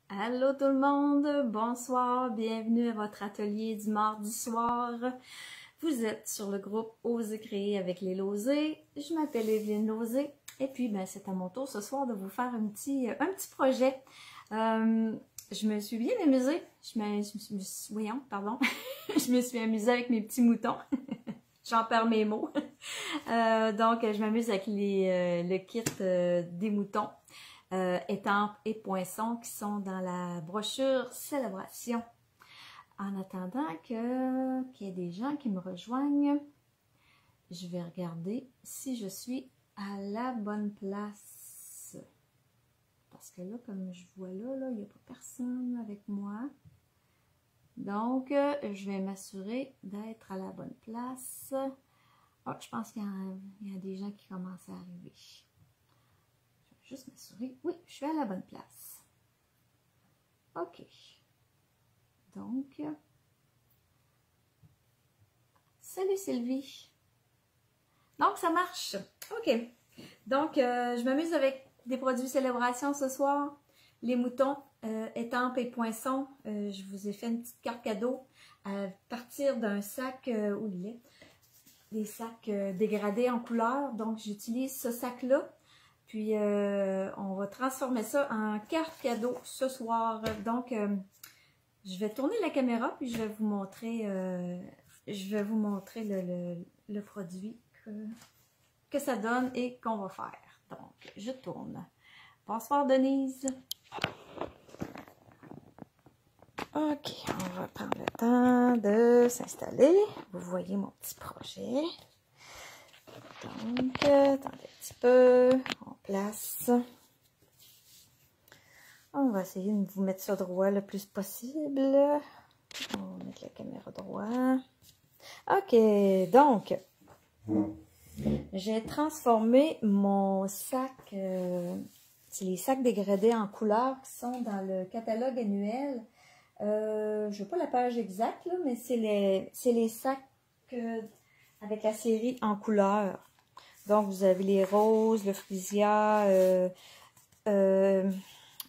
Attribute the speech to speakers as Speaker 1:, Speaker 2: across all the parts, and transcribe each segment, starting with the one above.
Speaker 1: Allô tout le monde, bonsoir, bienvenue à votre atelier du mardi soir. Vous êtes sur le groupe Oser créer avec les Lauzé. Je m'appelle Evelyne Lauzé et puis c'est à mon tour ce soir de vous faire un petit projet. Je me suis bien amusée, je me suis amusée avec mes petits moutons. J'en perds mes mots. Donc, je m'amuse avec le kit des moutons. Étampes et poinçons qui sont dans la brochure Célébration. En attendant qu'il y ait des gens qui me rejoignent, je vais regarder si je suis à la bonne place. Parce que là, comme je vois là, il n'y a pas personne avec moi. Donc, je vais m'assurer d'être à la bonne place. Oh, je pense qu'il y a des gens qui commencent à arriver. Juste m'assurer. Oui, je suis à la bonne place. OK. Donc, salut Sylvie. Donc, ça marche. OK. Donc, je m'amuse avec des produits célébration ce soir. Les moutons, étampes et poinçons. Je vous ai fait une petite carte cadeau à partir d'un sac où il est. Des sacs dégradés en couleur. Donc, j'utilise ce sac-là. Puis, on va transformer ça en carte cadeau ce soir. Donc, je vais tourner la caméra puis je vais vous montrer, le produit que ça donne et qu'on va faire. Donc, je tourne. Bonsoir Denise. OK, on va prendre le temps de s'installer. Vous voyez mon petit projet. Donc, attendez un petit peu, on place. On va essayer de vous mettre ça droit le plus possible. On va mettre la caméra droit. OK, donc, j'ai transformé mon sac, c'est les sacs dégradés en couleur qui sont dans le catalogue annuel. Je n'ai pas la page exacte, là, mais c'est les sacs avec la série en couleur. Donc, vous avez les roses, le frisia, ça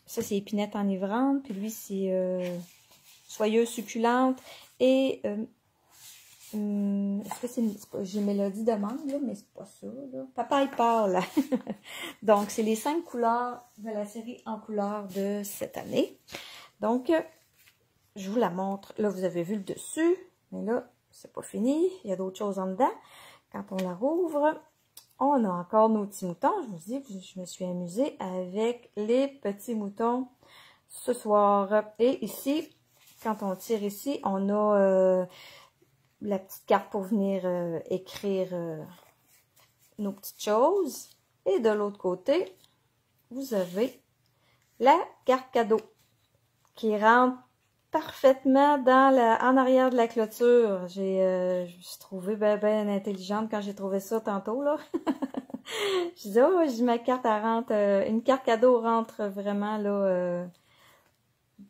Speaker 1: c'est épinette enivrante, puis lui c'est soyeuse succulente, et est-ce que c'est, j'ai mélodie de mangue, là, mais c'est pas ça, là. Papa il parle. Donc, c'est les 5 couleurs de la série en couleur de cette année. Donc, je vous la montre. Là, vous avez vu le dessus, mais là, c'est pas fini. Il y a d'autres choses en dedans. Quand on la rouvre, on a encore nos petits moutons. Je vous dis que je me suis amusée avec les petits moutons ce soir. Et ici, quand on tire ici, on a la petite carte pour venir écrire nos petites choses. Et de l'autre côté, vous avez la carte cadeau qui rentre parfaitement en arrière de la clôture. Je me suis trouvée bien intelligente quand j'ai trouvé ça tantôt, là. Je disais, oh, ma carte, elle rentre, une carte cadeau rentre vraiment, là,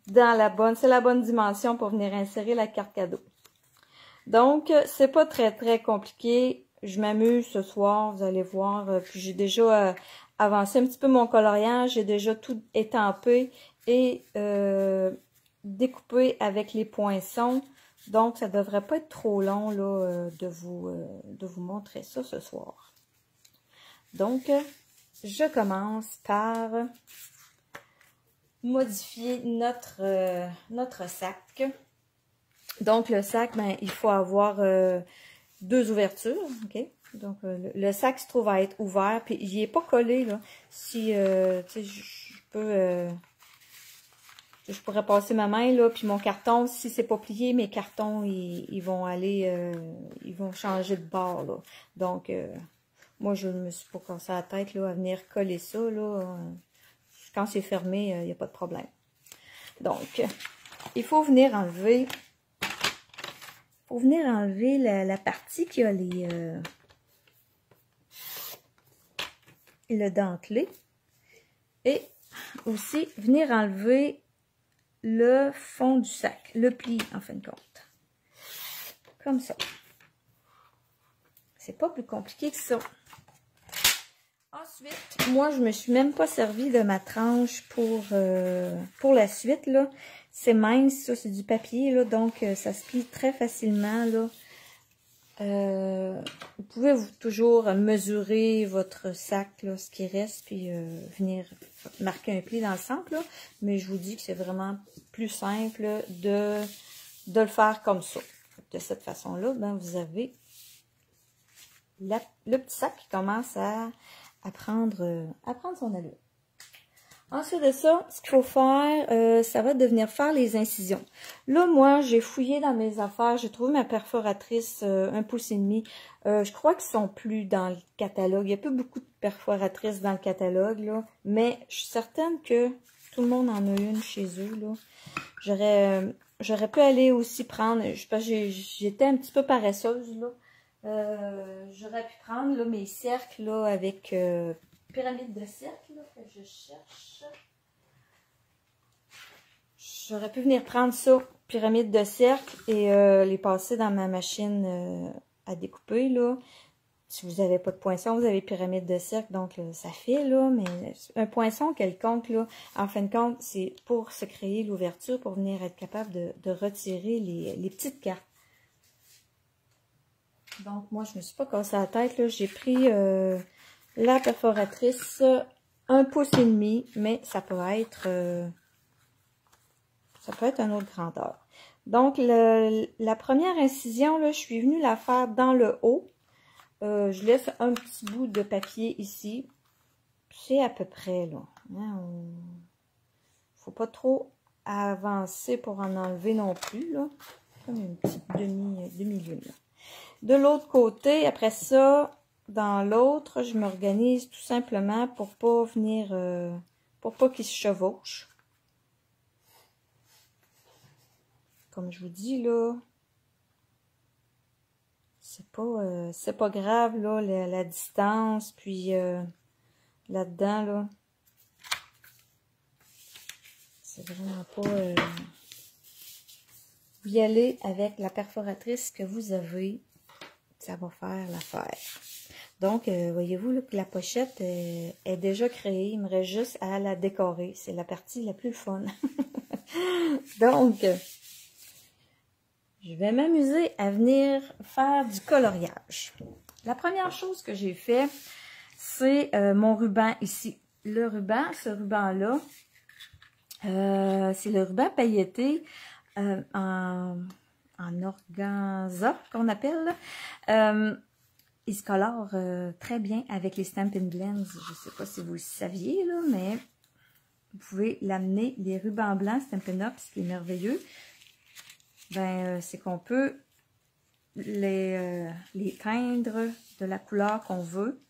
Speaker 1: c'est la bonne dimension pour venir insérer la carte cadeau. Donc, c'est pas très compliqué. Je m'amuse ce soir, vous allez voir. Puis j'ai déjà avancé un petit peu mon coloriage. J'ai déjà tout étampé et découpé avec les poinçons. Donc, ça devrait pas être trop long là, de vous montrer ça ce soir. Donc, je commence par modifier notre sac. Donc, le sac, il faut avoir 2 ouvertures, OK? Donc, le sac se trouve à être ouvert, puis il n'est pas collé, là. Si, tu sais, je pourrais passer ma main, là, puis mon carton, si c'est pas plié, mes cartons, ils vont aller, ils vont changer de bord, là. Donc, moi, je ne me suis pas cassé la tête, là, à venir coller ça, là. Quand c'est fermé, il n'y a pas de problème. Donc, il faut venir enlever... la partie qui a le dentelé. Et aussi venir enlever le fond du sac, le pli en fin de compte. Comme ça. C'est pas plus compliqué que ça. Ensuite, moi, je me suis même pas servi de ma tranche pour la suite, là. C'est mince, ça, c'est du papier, là, donc ça se plie très facilement, là. Vous pouvez toujours mesurer votre sac, là, ce qui reste, puis venir marquer un pli dans le centre, là. Mais je vous dis que c'est vraiment plus simple de le faire comme ça. De cette façon-là, ben, vous avez le petit sac qui commence à prendre son allure. Ensuite de ça, ce qu'il faut faire, ça va devenir faire les incisions. Là, moi, j'ai fouillé dans mes affaires, j'ai trouvé ma perforatrice 1,5 pouces. Je crois qu'ils sont plus dans le catalogue. Il n'y a pas beaucoup de perforatrices dans le catalogue, là, mais je suis certaine que tout le monde en a une chez eux, là. J'aurais pu aller aussi prendre, parce que j'étais un petit peu paresseuse, là. J'aurais pu prendre là, mes cercles là, avec pyramide de cercle là, que je cherche. J'aurais pu venir prendre ça, pyramide de cercle, et les passer dans ma machine à découper. Là. Si vous n'avez pas de poinçon, vous avez pyramide de cercle, donc là, ça fait, là, mais un poinçon quelconque, là, en fin de compte, c'est pour se créer l'ouverture, pour venir être capable de retirer les petites cartes. Donc, moi, je ne me suis pas cassé la tête, là. J'ai pris la perforatrice 1,5 pouces, mais ça peut être une autre grandeur. Donc, la première incision, là, je suis venue la faire dans le haut. Je laisse un petit bout de papier ici. C'est à peu près, là. Faut pas trop avancer pour en enlever non plus, là. Comme une petite demi-lune, là. De l'autre côté, après ça, dans l'autre, je m'organise tout simplement pour pas venir, pour pas qu'il se chevauche. Comme je vous dis, là, c'est pas grave, là, la distance, puis là-dedans, là, c'est vraiment pas... vous y allez avec la perforatrice que vous avez. Ça va faire l'affaire. Donc, voyez-vous là, que la pochette est déjà créée. Il me reste juste à la décorer. C'est la partie la plus fun. Donc, je vais m'amuser à venir faire du coloriage. La première chose que j'ai fait, c'est mon ruban ici. Le ruban, ce ruban-là, c'est le ruban pailleté en organza, qu'on appelle. Il se colore très bien avec les Stampin' Blends. Je ne sais pas si vous le saviez, là, mais vous pouvez l'amener, les rubans blancs Stampin' Up, ce qui est merveilleux, ben, c'est qu'on peut les teindre de la couleur qu'on veut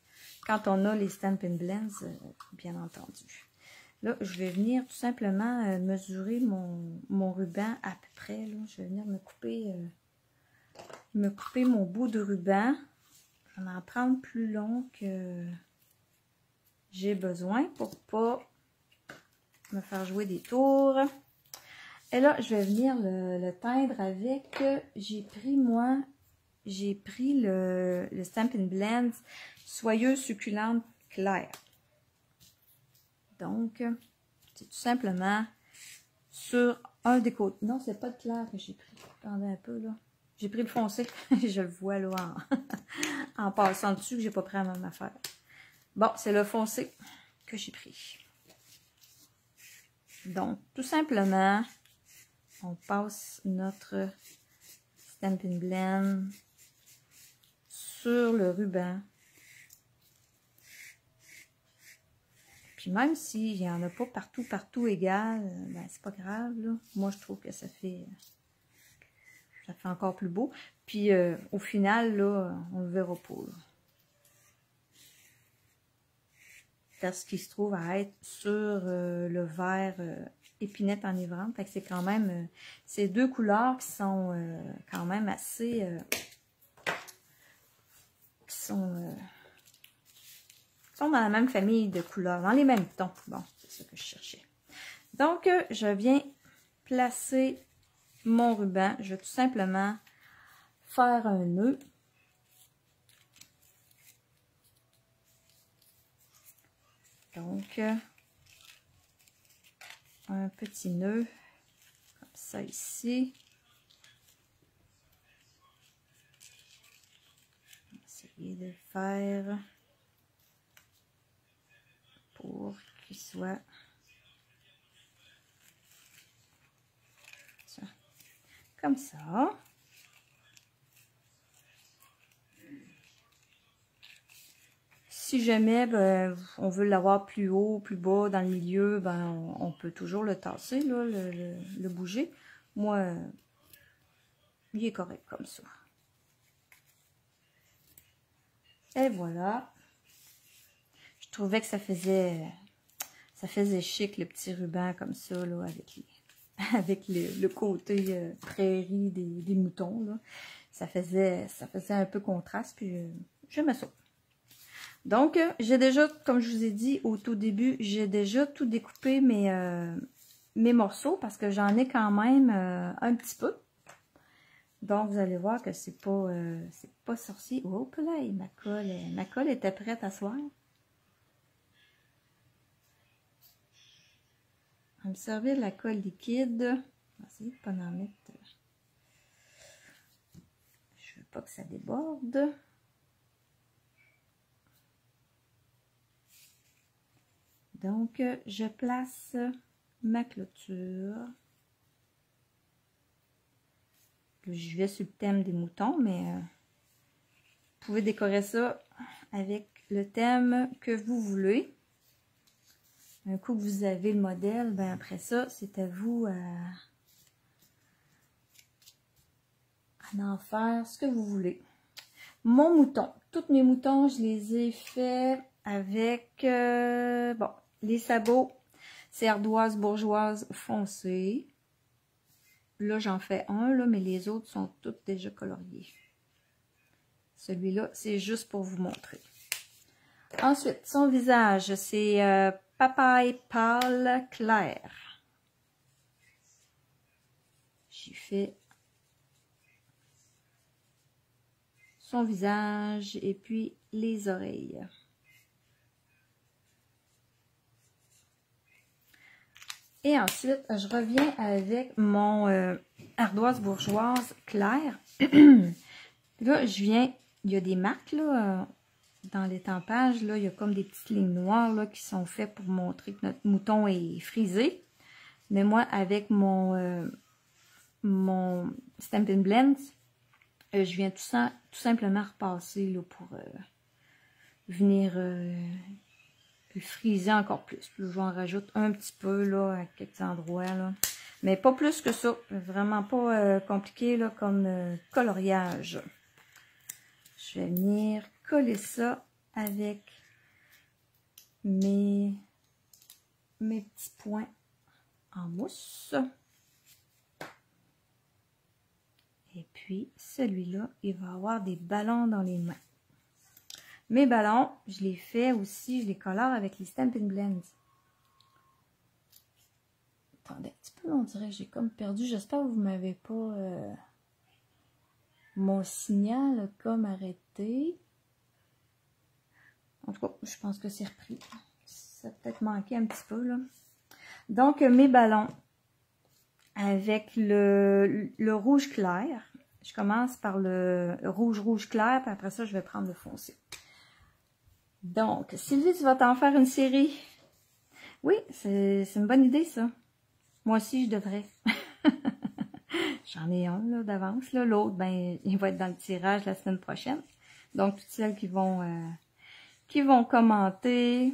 Speaker 1: quand on a les Stampin' Blends, bien entendu. Là, je vais venir tout simplement mesurer mon ruban à peu près. Là. Je vais venir me couper mon bout de ruban. Je vais en prendre plus long que j'ai besoin pour pas me faire jouer des tours. Et là, je vais venir le teindre avec... J'ai pris le Stampin' Blends Soyeuse Succulente Claire. Donc, c'est tout simplement sur un des côtés. Non, c'est pas de clair que j'ai pris. Attendez un peu, là. J'ai pris le foncé. Je le vois, là, en passant dessus, que j'ai pas pris la même affaire. Bon, c'est le foncé que j'ai pris. Donc, tout simplement, on passe notre Stampin' Blend sur le ruban. Puis même s'il n'y en a pas partout égal, ben c'est pas grave, là. Moi, je trouve que ça fait encore plus beau. Puis au final, là, on le verra pas, là. Parce qu'il se trouve à être sur le vert épinette enivrante. Fait que c'est quand même ces deux couleurs qui sont quand même assez... qui sont dans la même famille de couleurs, dans les mêmes tons. Bon, c'est ça que je cherchais. Donc, je viens placer mon ruban. Je vais tout simplement faire un nœud. Donc, un petit nœud, comme ça ici. On va essayer de le faire pour qu'il soit comme ça. Si jamais on veut l'avoir plus haut, plus bas, dans le milieu, on peut toujours le tasser, là, le bouger. Moi, il est correct comme ça. Et voilà. Je trouvais que ça faisait chic, le petit ruban comme ça, là, avec le côté prairie des moutons, là. Ça faisait un peu contraste, puis j'aimais ça. Donc, j'ai déjà, comme je vous ai dit au tout début, j'ai déjà tout découpé mes morceaux parce que j'en ai quand même un petit peu. Donc, vous allez voir que c'est pas sorcier. Oh, là, ma colle était prête à soir. On va me servir de la colle liquide. On va essayer de ne pas en mettre. Je veux pas que ça déborde. Donc, je place ma clôture. Je vais sur le thème des moutons, mais vous pouvez décorer ça avec le thème que vous voulez. Un coup que vous avez le modèle, ben après ça, c'est à vous à en faire ce que vous voulez. Mon mouton, tous mes moutons, je les ai faits avec, bon, les sabots, c'est ardoise bourgeoise foncée. Là, j'en fais un, là, mais les autres sont toutes déjà coloriés. Celui-là, c'est juste pour vous montrer. Ensuite, son visage, c'est papaye pâle clair. J'ai fait son visage et puis les oreilles. Et ensuite, je reviens avec mon ardoise bourgeoise claire. Là, je viens, il y a des marques là, dans l'étampage, là, il y a comme des petites lignes noires là, qui sont faites pour montrer que notre mouton est frisé. Mais moi, avec mon Stampin' Blends, je viens tout simplement repasser là, pour venir le friser encore plus. Puis, j'en rajoute un petit peu là, à quelques endroits. Là. Mais pas plus que ça. Vraiment pas compliqué là, comme coloriage. Je vais venir coller ça avec mes petits points en mousse. Et puis, celui-là, il va avoir des ballons dans les mains. Mes ballons, je les fais aussi, je les colore avec les Stampin' Blends. Attendez un petit peu, on dirait que j'ai comme perdu. J'espère que vous ne m'avez pas... mon signal a comme arrêté. En tout cas, je pense que c'est repris. Ça a peut-être manqué un petit peu, là. Donc, mes ballons avec le rouge clair. Je commence par le rouge clair, puis après ça, je vais prendre le foncé. Donc, Sylvie, tu vas t'en faire une série? Oui, c'est une bonne idée, ça. Moi aussi, je devrais. J'en ai un, là, d'avance. L'autre, ben, il va être dans le tirage la semaine prochaine. Donc, toutes celles qui vont commenter,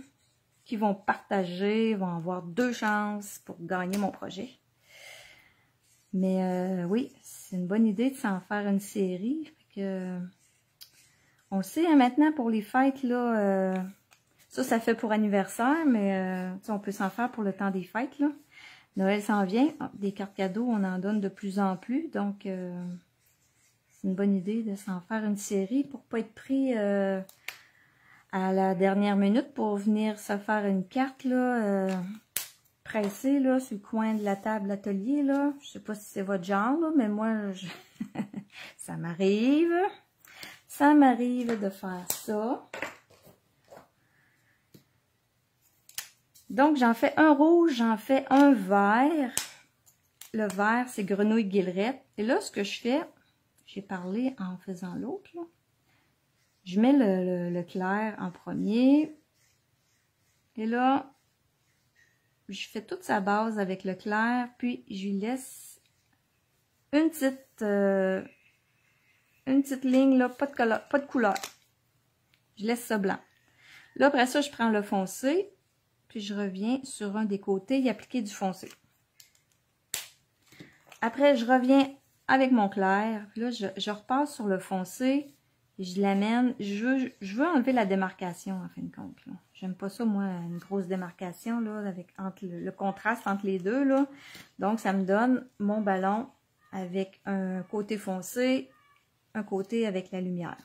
Speaker 1: qui vont partager, vont avoir 2 chances pour gagner mon projet. Mais oui, c'est une bonne idée de s'en faire une série. Fait que, on le sait, hein, maintenant, pour les fêtes, là, ça fait pour anniversaire, mais on peut s'en faire pour le temps des fêtes, là. Noël s'en vient. Des cartes cadeaux, on en donne de plus en plus. Donc, c'est une bonne idée de s'en faire une série pour ne pas être pris à la dernière minute pour venir se faire une carte, là, pressée, là, sur le coin de la table atelier, là. Je sais pas si c'est votre genre, là, mais moi, ça m'arrive. Ça m'arrive de faire ça. Donc, j'en fais un rouge, j'en fais un vert. Le vert, c'est grenouille guillerette. Et là, ce que je fais, j'ai parlé en faisant l'autre, là. Je mets le clair en premier. Et là, je fais toute sa base avec le clair, puis je lui laisse une petite ligne, là, pas de couleur. Je laisse ça blanc. Là, après ça, je prends le foncé, puis je reviens sur un des côtés y appliquer du foncé. Après, je reviens avec mon clair, puis là, je repasse sur le foncé, et je l'amène. Je veux enlever la démarcation, en fin de compte. J'aime pas ça, moi, une grosse démarcation, là, entre le contraste entre les deux, là. Donc, ça me donne mon ballon avec un côté foncé, un côté avec la lumière.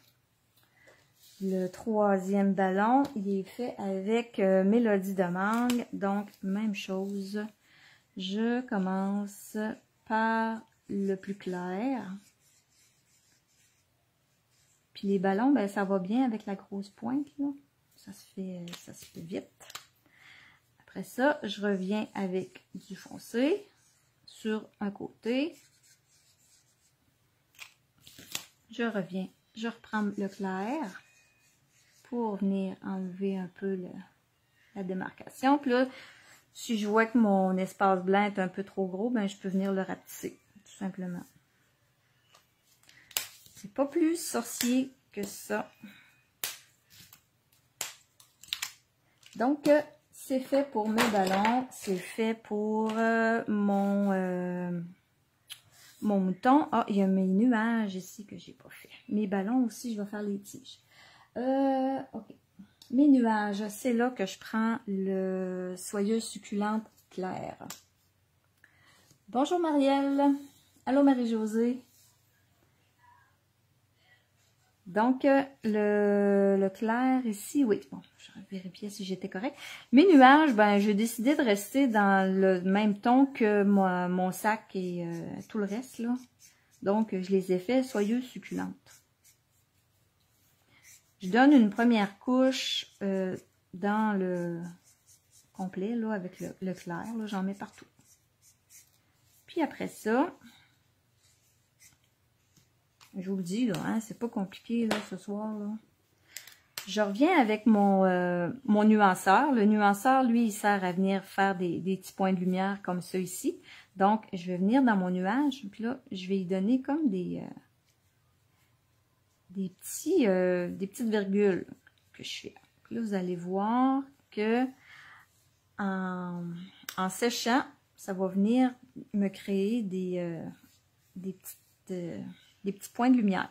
Speaker 1: Le troisième ballon, il est fait avec Mélodie de mangue. Donc, même chose. Je commence par le plus clair. Puis les ballons, ben, ça va bien avec la grosse pointe, là. Ça se fait vite. Après ça, je reviens avec du foncé sur un côté. Je reviens, je reprends le clair pour venir enlever un peu la démarcation. Puis là, si je vois que mon espace blanc est un peu trop gros, ben je peux venir le rapetisser, tout simplement. C'est pas plus sorcier que ça. Donc, c'est fait pour mes ballons, c'est fait pour mon mouton. Ah, il y a mes nuages ici que j'ai pas fait. Mes ballons aussi, je vais faire les tiges. Ok. Mes nuages, c'est là que je prends le Soyeuse succulente claire. Bonjour Marielle. Allô Marie-Josée. Donc, le clair ici, oui, bon, je vérifiais si j'étais correct. Mes nuages, ben, j'ai décidé de rester dans le même ton que mon sac et tout le reste, là. Donc, je les ai fait soyeuses succulentes. Je donne une première couche dans le complet, là, avec le clair, là, j'en mets partout. Puis après ça, je vous le dis, là, hein, c'est pas compliqué, là, ce soir, là. Je reviens avec mon nuanceur. Le nuanceur, lui, il sert à venir faire des petits points de lumière comme ça ici. Donc, je vais venir dans mon nuage, puis là, je vais y donner comme des petites virgules que je fais. Donc là, vous allez voir que en séchant, ça va venir me créer des petits points de lumière.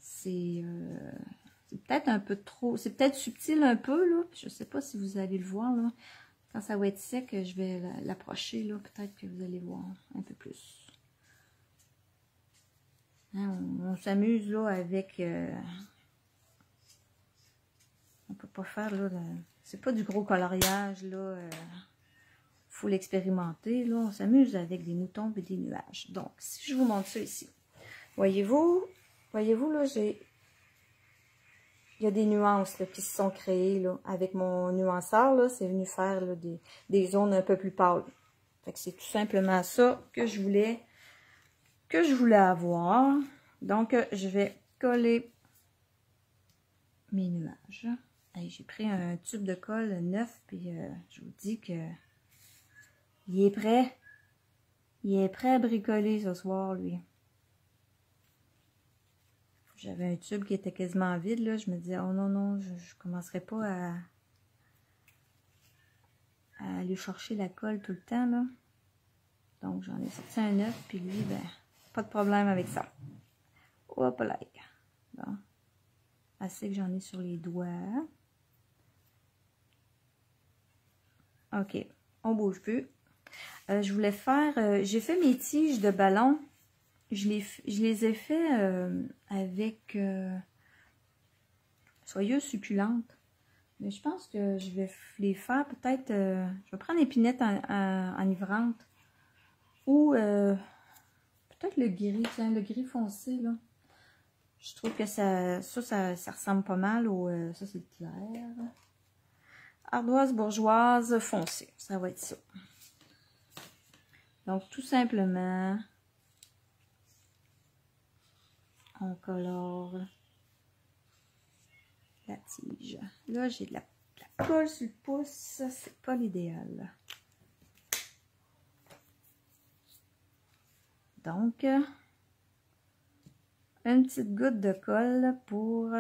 Speaker 1: C'est peut-être un peu trop, c'est peut-être subtil un peu, là. Je ne sais pas si vous allez le voir, là. Quand ça va être sec, je vais l'approcher, là. Peut-être que vous allez voir un peu plus. Hein, on s'amuse, là, avec... on peut pas faire, là, c'est pas du gros coloriage, là. Faut l'expérimenter, là. On s'amuse avec des moutons et des nuages. Donc, si je vous montre ça ici, voyez-vous, là, il y a des nuances là, qui se sont créées là, avec mon nuanceur. Là, c'est venu faire là, des zones un peu plus pâles. Fait que c'est tout simplement ça que je voulais avoir. Donc, je vais coller mes nuages. J'ai pris un tube de colle neuf, puis je vous dis que il est prêt. Il est prêt à bricoler ce soir, lui. J'avais un tube qui était quasiment vide, là. Je me disais, oh non, je ne commencerai pas à aller chercher la colle tout le temps, là. Donc, j'en ai sorti un neuf, puis lui, ben, pas de problème avec ça. Hop là. Bon. Assez que j'en ai sur les doigts. OK. On bouge plus. Je voulais faire... j'ai fait mes tiges de ballon. Je les ai fait avec soyeuse succulente. Mais je pense que je vais les faire peut-être... je vais prendre l'épinette enivrante. Ou peut-être le gris, tiens, le gris foncé, là. Je trouve que ça ressemble pas mal au... ça, c'est le clair. Ardoise bourgeoise foncée. Ça va être ça. Donc, tout simplement, on colore la tige. Là, j'ai de la colle sur le pouce. Ça, c'est pas l'idéal. Donc, une petite goutte de colle pour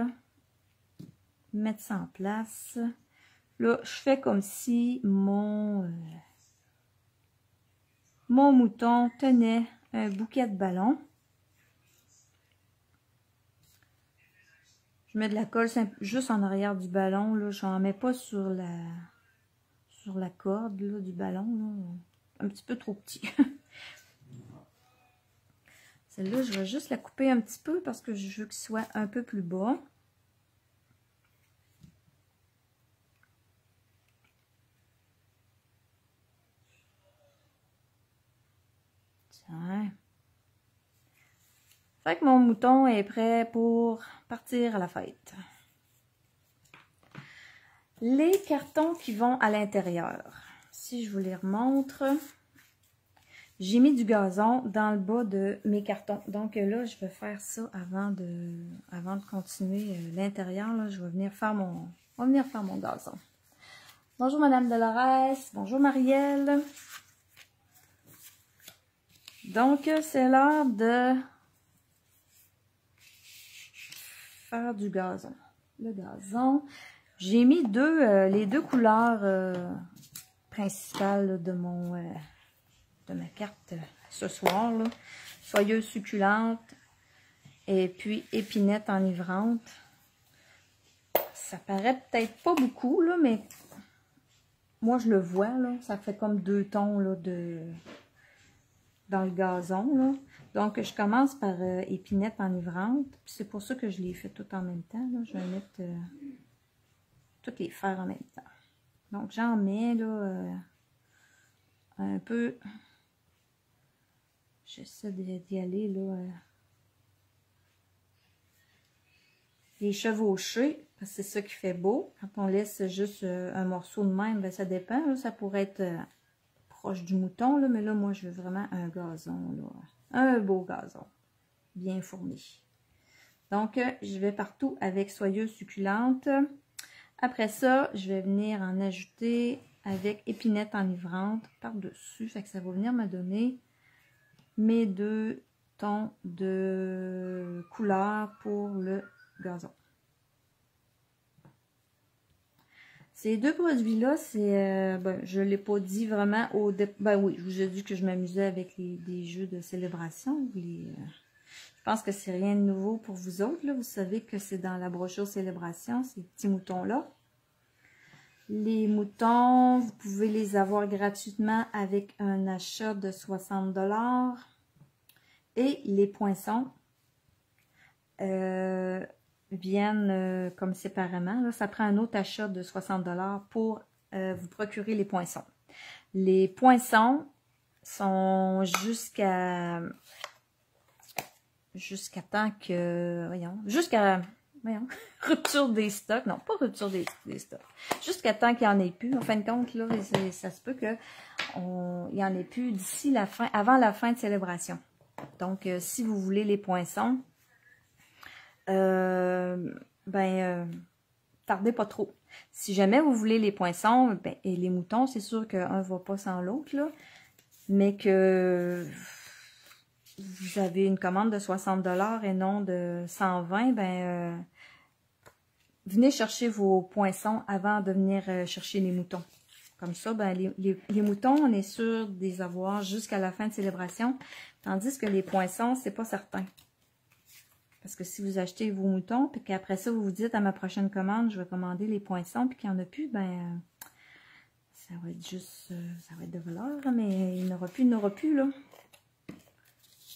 Speaker 1: mettre ça en place. Là, je fais comme si mon mouton tenait un bouquet de ballons. Je mets de la colle juste en arrière du ballon. Là, je n'en mets pas sur la corde là, du ballon. Là. Un petit peu trop petit. Celle-là, je vais juste la couper un petit peu parce que je veux qu'il soit un peu plus bas. Tiens. Fait que mon mouton est prêt pour partir à la fête. Les cartons qui vont à l'intérieur. Si je vous les remontre, j'ai mis du gazon dans le bas de mes cartons. Donc là, je vais faire ça avant de continuer l'intérieur. Je vais venir faire mon gazon. Bonjour Madame Dolores. Bonjour Marielle. Donc, c'est l'heure de faire du gazon. Le gazon. J'ai mis les deux couleurs principales de ma carte ce soir. Là. Soyeuse succulente et puis épinette enivrante. Ça paraît peut-être pas beaucoup, là, mais moi je le vois. Là, ça fait comme 2 tons là, dans le gazon. Là. Donc, je commence par épinette enivrante. C'est pour ça que je les fais tout en même temps. Là. Je vais mettre toutes les faire en même temps. Donc, j'en mets là, un peu. J'essaie d'y aller là. Les chevauchés, parce que c'est ça qui fait beau. Quand on laisse juste un morceau de même, ben, ça dépend. Là, ça pourrait être proche du mouton, là, mais là, moi, je veux vraiment un gazon. Là. Un beau gazon. Bien fourni. Donc, je vais partout avec soyeuse succulente. Après ça, je vais venir en ajouter avec épinette enivrante par-dessus. Fait que ça va venir me donner mes 2 tons de couleur pour le gazon. Ces 2 produits-là, c'est, je ne l'ai pas dit vraiment au départ. Ben oui, je vous ai dit que je m'amusais avec des jeux de célébration. Je pense que c'est rien de nouveau pour vous autres. Là. Vous savez que c'est dans la brochure célébration, ces petits moutons-là. Les moutons, vous pouvez les avoir gratuitement avec un achat de 60 $. Et les poinçons viennent comme séparément. Là, ça prend un autre achat de 60 $ pour vous procurer les poinçons. Les poinçons sont jusqu'à temps que... jusqu'à rupture des stocks. Non, pas rupture des stocks. Jusqu'à temps qu'il n'y en ait plus. En fin de compte, là, ça se peut qu'il n'y en ait plus d'ici la fin, avant la fin de célébration. Donc, si vous voulez les poinçons, tardez pas trop. Si jamais vous voulez les poinçons, et les moutons, c'est sûr qu'un ne va pas sans l'autre, là, mais que vous avez une commande de 60 $ et non de 120, venez chercher vos poinçons avant de venir chercher les moutons. Comme ça, les moutons, on est sûr de les avoir jusqu'à la fin de célébration, tandis que les poinçons, c'est pas certain. Parce que si vous achetez vos moutons, puis qu'après ça, vous vous dites à ma prochaine commande, je vais commander les poinçons, puis qu'il n'y en a plus, ça va être juste, ça va être de valeur, mais il n'y en aura plus, là.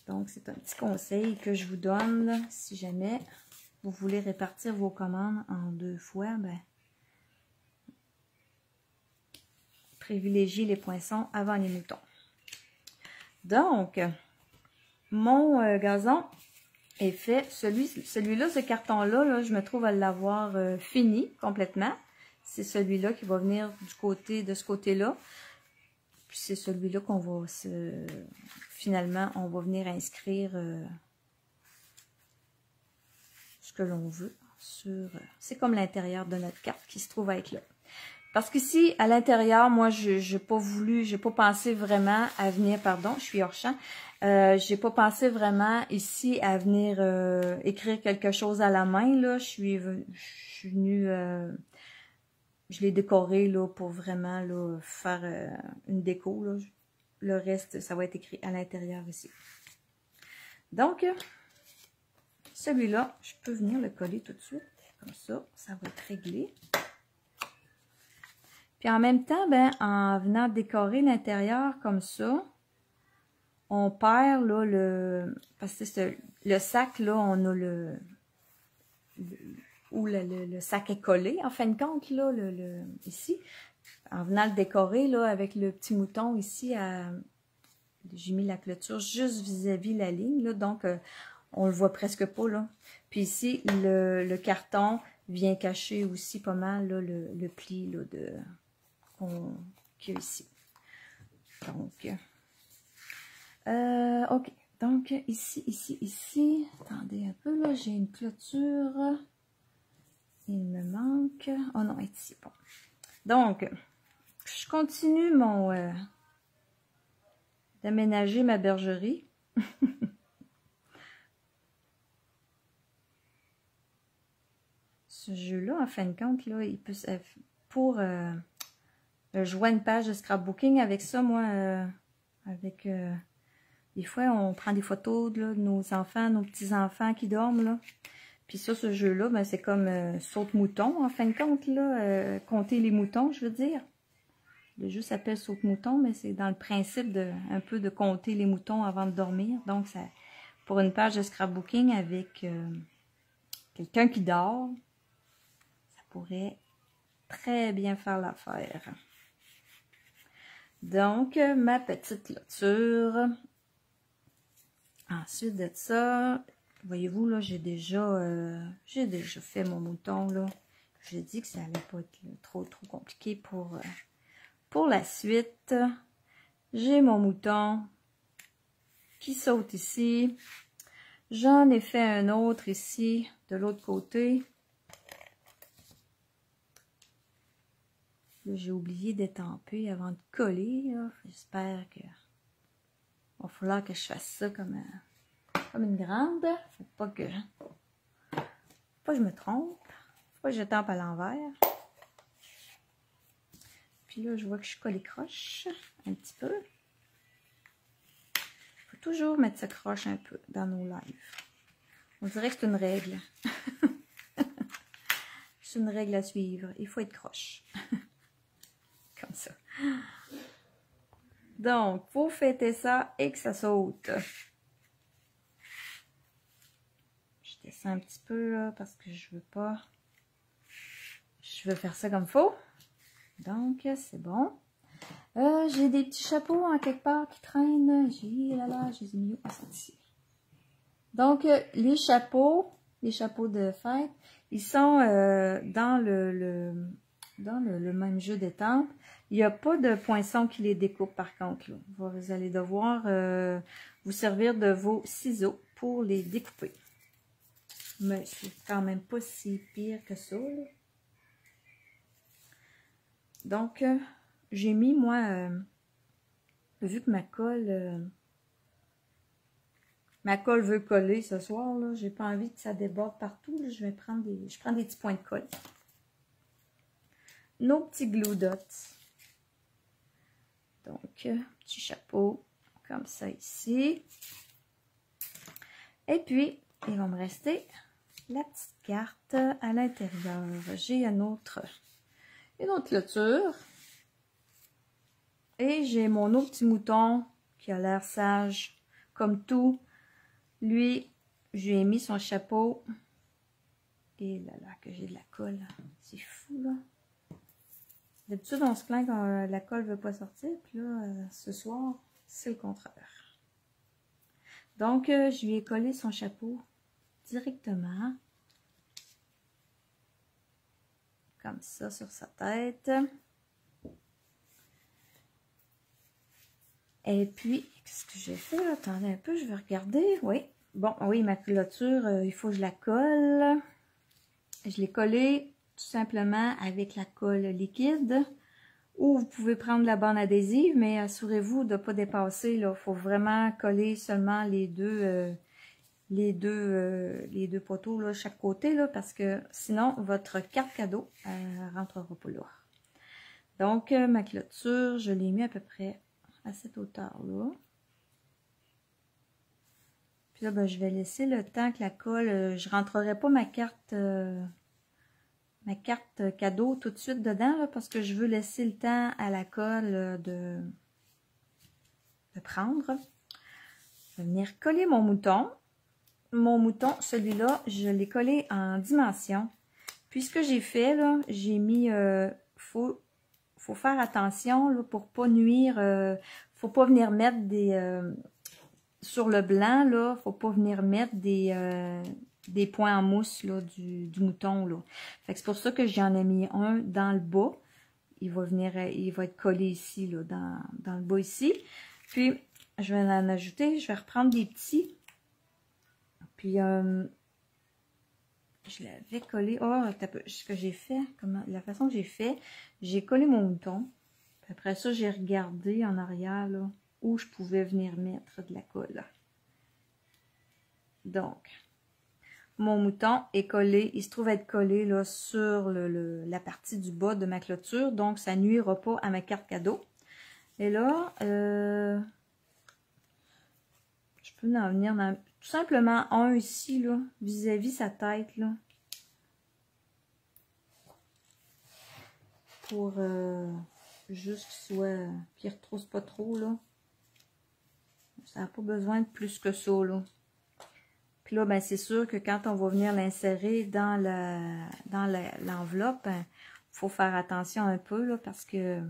Speaker 1: Donc, c'est un petit conseil que je vous donne, là, si jamais vous voulez répartir vos commandes en 2 fois, privilégiez les poinçons avant les moutons. Donc, mon gazon est fait. Celui-là, ce carton-là, là, je me trouve à l'avoir fini complètement. C'est celui-là qui va venir du côté de ce côté-là. Puis c'est celui-là qu'on va finalement, on va venir inscrire ce que l'on veut sur. C'est comme l'intérieur de notre carte qui se trouve à être là. Parce qu'ici, à l'intérieur, moi, j'ai pas pensé vraiment à venir, pardon, je suis hors champ. J'ai pas pensé vraiment ici à venir écrire quelque chose à la main, là. Je suis venue, je l'ai décoré, là, pour vraiment, là, faire une déco, là. Le reste, ça va être écrit à l'intérieur ici. Donc, celui-là, je peux venir le coller tout de suite, comme ça va être réglé. Puis en même temps, ben, en venant décorer l'intérieur comme ça, on perd là parce que le sac, là, on a le sac est collé, en fin de compte, là, ici. En venant le décorer, là, avec le petit mouton ici, j'ai mis la clôture juste vis-à-vis la ligne, là, donc on le voit presque pas, là. Puis ici, le carton vient cacher aussi pas mal, là, le pli, là, qu'il y a ici. Donc, ok. Donc, ici. Attendez un peu, là, j'ai une clôture. Il me manque. Oh non, ici, bon. Donc, je continue d'aménager ma bergerie. Ce jeu-là, en fin de compte, là, il peut pour je vois une page de scrapbooking avec ça, moi, des fois, on prend des photos là, de nos enfants, nos petits-enfants qui dorment, là. Puis ça, ce jeu-là, ben, c'est comme saute-mouton, en fin de compte, là, compter les moutons, je veux dire. Le jeu s'appelle saute-mouton, mais c'est dans le principe un peu de compter les moutons avant de dormir. Donc, ça, pour une page de scrapbooking avec quelqu'un qui dort, ça pourrait très bien faire l'affaire. Donc, ma petite clôture. Ensuite de ça, voyez-vous, là, j'ai déjà fait mon mouton, là. J'ai dit que ça allait pas être trop compliqué pour la suite. J'ai mon mouton qui saute ici. J'en ai fait un autre ici, de l'autre côté. J'ai oublié d'étamper avant de coller. J'espère que va falloir que je fasse ça comme une grande. Faut pas que je me trompe. Faut pas que je tampe à l'envers. Puis là, je vois que je colle les croches un petit peu. Faut toujours mettre ça croche un peu dans nos lives. On dirait que c'est une règle. C'est une règle à suivre. Il faut être croche. Comme ça. Donc, pour fêter ça et que ça saute. Je descends un petit peu là parce que je veux pas. Je veux faire ça comme faut. Donc, c'est bon. J'ai des petits chapeaux en quelque part qui traînent. Je les ai mis où? Ici. Donc, les chapeaux de fête, ils sont dans le même jeu d'étampes. Il n'y a pas de poinçon qui les découpe par contre. Là. Vous allez devoir vous servir de vos ciseaux pour les découper. Mais c'est quand même pas si pire que ça. Là. Donc, j'ai mis, moi, vu que ma colle veut coller ce soir, là, j'ai pas envie que ça déborde partout. Là, je prends des petits points de colle. Nos petits glue dots. Donc, petit chapeau, comme ça ici. Et puis, il va me rester la petite carte à l'intérieur. J'ai une autre clôture. Et j'ai mon autre petit mouton qui a l'air sage, comme tout. Lui, j'ai mis son chapeau. Et là, que j'ai de la colle. C'est fou, là. D'habitude, on se plaint quand la colle ne veut pas sortir. Puis là, ce soir, c'est le contraire. Donc, je lui ai collé son chapeau directement comme ça sur sa tête. Et puis, qu'est-ce que j'ai fait? Attendez un peu, je vais regarder. Oui, bon, oui, ma clôture, il faut que je la colle. Je l'ai collée tout simplement avec la colle liquide. Ou vous pouvez prendre la bande adhésive, mais assurez-vous de ne pas dépasser. Il faut vraiment coller seulement les deux poteaux là, chaque côté, là, parce que sinon, votre carte cadeau ne rentrera pas là. Donc, ma clôture, je l'ai mis à peu près à cette hauteur-là. Puis là, ben, je vais laisser le temps que la colle, je ne rentrerai pas ma carte cadeau tout de suite dedans, là, parce que je veux laisser le temps à la colle de prendre. Je vais venir coller mon mouton. Mon mouton, celui-là, je l'ai collé en dimension. Puis ce que j'ai fait, là, j'ai mis, faut faire attention là, pour pas nuire, faut pas venir mettre des, sur le blanc, là, faut pas venir mettre des points en mousse là, du mouton. Là. Fait que c'est pour ça que j'en ai mis un dans le bas. Il va être collé ici, là, dans le bas ici. Puis, je vais en ajouter, je vais reprendre des petits. Puis, je l'avais collé. Oh, ce que j'ai fait, la façon que j'ai fait, j'ai collé mon mouton. Puis après ça, j'ai regardé en arrière là, où je pouvais venir mettre de la colle. Donc, mon mouton est collé. Il se trouve être collé là, sur la partie du bas de ma clôture. Donc, ça nuira pas à ma carte cadeau. Et là, je peux en venir dans... Tout simplement un ici, là, vis-à-vis sa tête, là. Pour juste qu'il soit... qu'il ne retrousse pas trop, là. Ça n'a pas besoin de plus que ça, là. Puis là, ben, c'est sûr que quand on va venir l'insérer dans l'enveloppe, il faut faire attention un peu, là, parce que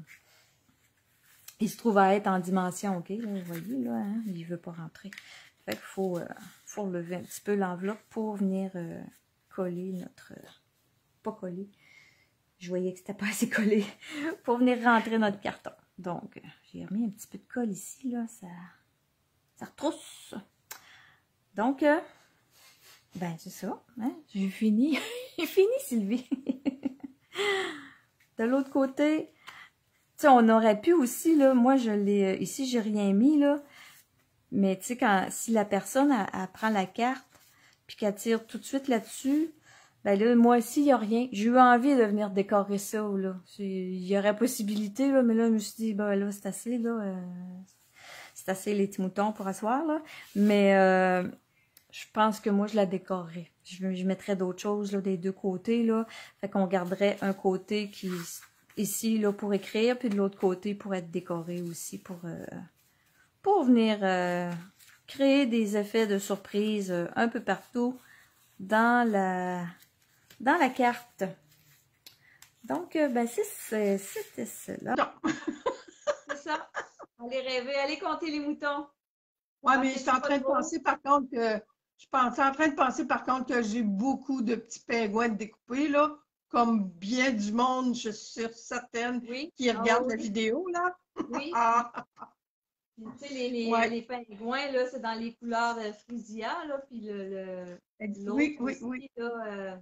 Speaker 1: il se trouve à être en dimension, ok? Là, vous voyez, là, hein, il ne veut pas rentrer. Fait qu'il faut relever un petit peu l'enveloppe pour venir coller notre... pas coller. Je voyais que c'était pas assez collé. Pour venir rentrer notre carton. Donc, j'ai remis un petit peu de colle ici, là. Ça retrousse. Donc, ben, c'est ça. Hein? J'ai fini. J'ai fini, Sylvie. De l'autre côté, tu sais, on aurait pu aussi, là, moi, je l'ai... ici, j'ai rien mis, là. Mais tu sais, si la personne, elle prend la carte, puis qu'elle tire tout de suite là-dessus, ben là, moi aussi, il n'y a rien. J'ai eu envie de venir décorer ça, là. Il y aurait possibilité, là, mais là, je me suis dit, ben là, c'est assez, là. C'est assez les petits moutons pour asseoir, là. Mais je pense que moi, je la décorerais. Je mettrais d'autres choses, là, des deux côtés, là. Fait qu'on garderait un côté qui, ici, là, pour écrire, puis de l'autre côté, pour être décoré aussi, pour venir créer des effets de surprise un peu partout dans la carte. Donc, ben, c'était cela. C'est ça. Allez rêver, allez compter les moutons.
Speaker 2: Ouais, mais je suis en train de penser par contre que j'ai beaucoup de petits pingouins découpés, là, comme bien du monde, je suis certaine, qui regardent la vidéo, là.
Speaker 1: Oui. Tu sais, les pingouins, là, c'est dans les couleurs frisia, là, puis l'autre aussi, là,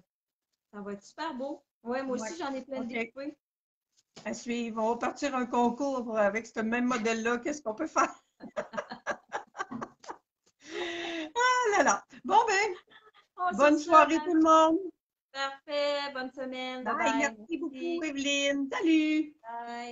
Speaker 1: ça va être super beau. Ouais, moi aussi, j'en ai plein de découpés.
Speaker 2: À suivre. On va partir un concours avec ce même modèle-là. Qu'est-ce qu'on peut faire? Ah là là. Bon, ben, bonne soirée tout le monde.
Speaker 1: Parfait. Bonne semaine. Bye
Speaker 2: Bye. Merci beaucoup, Evelyne. Salut.
Speaker 1: Bye.